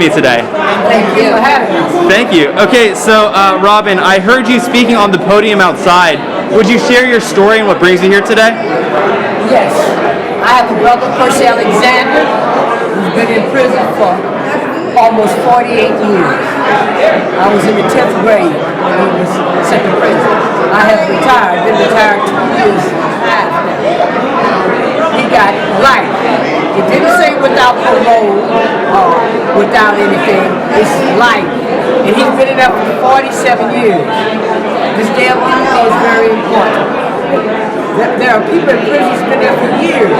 Me today. Thank you for having us. Thank you. Okay, so Robin, I heard you speaking on the podium outside. Would you share your story and what brings you here today? Yes. I have a brother, Percy Alexander, who's been in prison for almost 48 years. I was in the 10th grade when he was sent to prison. I have retired, been retired 2 years and a half now. He got life. It didn't say without parole or without anything. It's life. And he's been in there for 47 years. This damn empathy is very important. There are people in prison who've been there for years.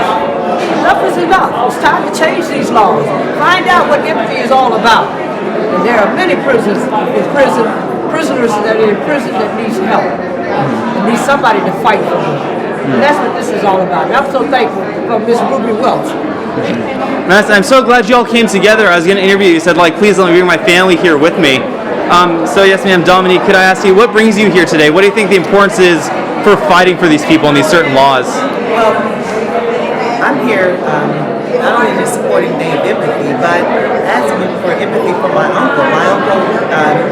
Enough is enough. It's time to change these laws. Find out what empathy is all about. And there are many prisoners that are in prison that needs help. And need somebody to fight for them. And that's what this is all about. And I'm so thankful for Miss Ruby Welch. I'm so glad you all came together. I was going to interview you. You said, please let me bring my family here with me. So yes, ma'am, Dominique, could I ask you, what brings you here today? What do you think the importance is for fighting for these people and these certain laws? Well, I'm here not only just supporting Day of Empathy, but asking for empathy for my uncle. My uncle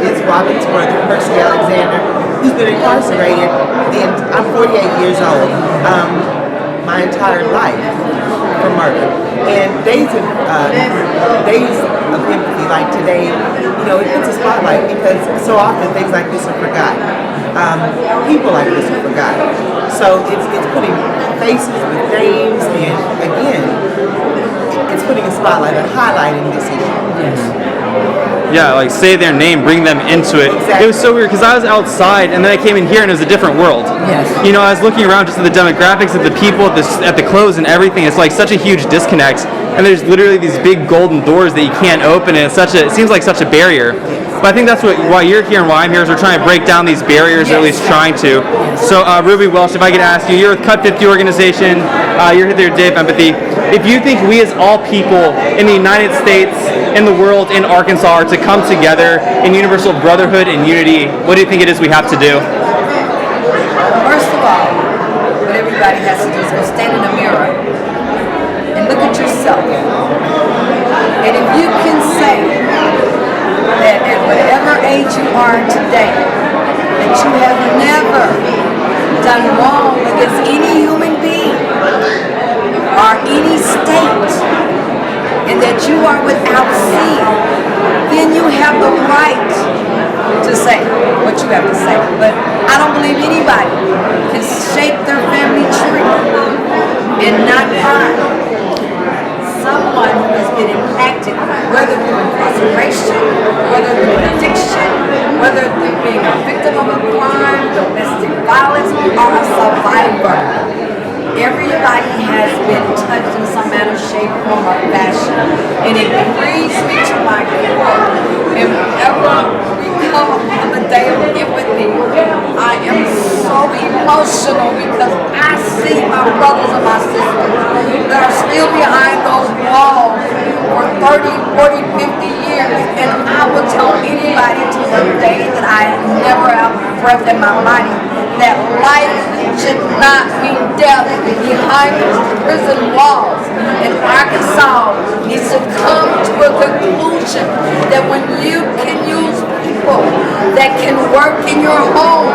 is Robin's brother, Percy Alexander, who's been incarcerated. I'm 48 years old. My entire life for murder. And days of empathy like today, it puts a spotlight because so often things like this are forgotten. People like this are forgotten. So it's putting faces with names, and again, it's putting a spotlight and highlighting this issue. Yes. Yeah, say their name, bring them into it. Exactly. It was so weird because I was outside and then I came in here and it was a different world. Yes. I was looking around just at the demographics of the people at the clothes and everything. It's such a huge disconnect. And there's literally these big golden doors that you can't open, and it seems like such a barrier. But I think that's why you're here and why I'm here is we're trying to break down these barriers, or at least trying to. So Ruby Welch, if I could ask you, you're with Cut 50 organization. You're here at Day of Empathy. If you think we as all people in the United States, in the world, in Arkansas, are to come together in universal brotherhood and unity, what do you think it is we have to do? First of all, what everybody has to do is go stand in the mirror and look at yourself. And if you can say that at whatever age you are today, that you have never done wrong against any human being or any state, and that you are without sin, then you have the right to say what you have to say. But I don't believe anybody can shake their family tree and not find someone who has been impacted, whether through incarceration, whether through addiction, whether through being a victim of a crime, domestic violence, or a survivor. Everybody has been touched in some manner, shape, form, or fashion. And it grieves me to my core. And whenever we come on the Day of Empathy, I am so emotional because I see my brothers and my sisters that are still behind those walls for 30, 40, 50 years. And I will tell anybody to the day that I never have breath in my body that life should not be death behind those prison walls. And Arkansas needs to come to a conclusion that when you can use people that can work in your home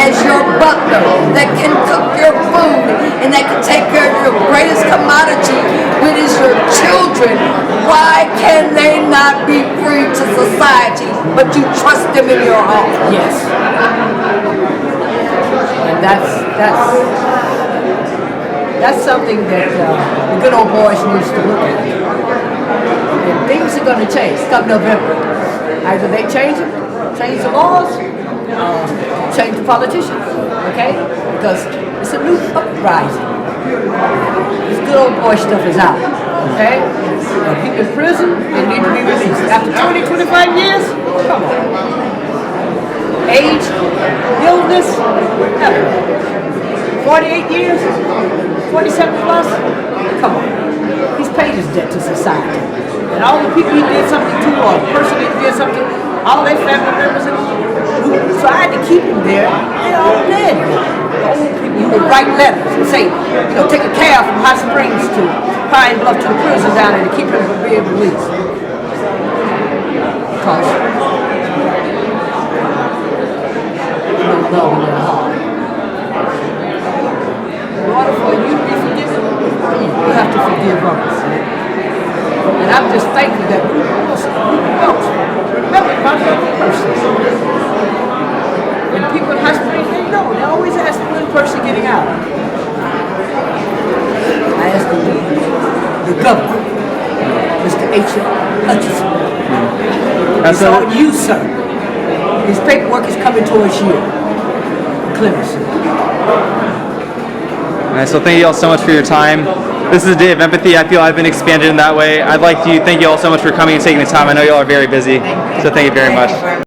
as your butler, that can cook your food, and that can take care of your greatest commodity, which is your children, why can they not be free to society, but you trust them in your home? Yes. And that's something that the good old boys needs to look at. And things are going to change come November. Either they change the laws, change the politicians, okay? Because it's a new uprising. This good old boy stuff is out, okay? People in prison, they need to be released. After 20, 25 years, come on. Age, illness, never. 48 years, 47 plus, come on. He's paid his debt to society. And all the people he did something to, or the person he did something, all their family members who tried to keep him there, they're all dead. The old people who would write letters and say, take a cab from Hot Springs to Pine Bluff to the prison down there to keep him from being released. because no love in their heart. In order for you to be forgiven, you have to forgive others. And I'm just thankful that Welch remember about that person. And people in high school, they know. They always ask when person getting out. I asked the governor, Mr. H. Hutchinson. It's on you, sir. His paperwork is coming towards you. Clemency. All right, so thank you all so much for your time. This is a day of empathy. I feel I've been expanded in that way. I'd like to thank you all so much for coming and taking the time. I know you all are very busy, so thank you very much.